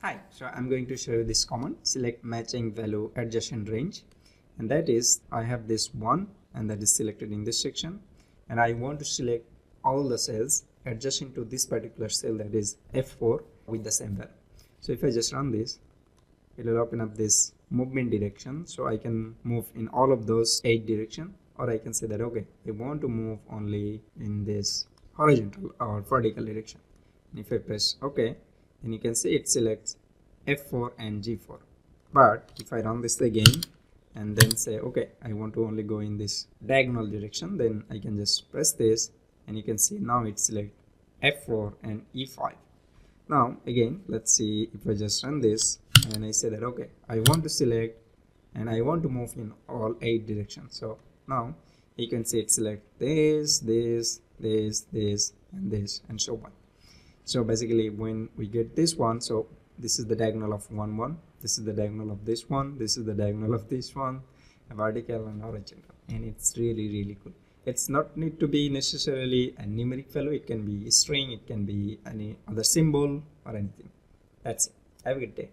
Hi, so I'm going to show you this command, select matching value adjacent range, and that is I have this one and that is selected in this section, and I want to select all the cells adjacent to this particular cell, that is F4, with the same value. So if I just run this, it will open up this movement direction, so I can move in all of those 8 directions, or I can say that okay, I want to move only in this horizontal or vertical direction. And if I press OK, then you can see it selects F4 and G4. But if I run this again and then say okay, I want to only go in this diagonal direction, then I can just press this and you can see now it selects F4 and E5. Now again, let's see if I just run this and I say that okay, I want to select and I want to move in all 8 directions. So now you can see it select this, this, this, this, and this, and so on. So basically when we get this one, so this is the diagonal of 1 1, this is the diagonal of this one, this is the diagonal of this one, a vertical and horizontal, and it's really cool. It's not need to be necessarily a numeric value, it can be a string, it can be any other symbol or anything. That's it. Have a good day.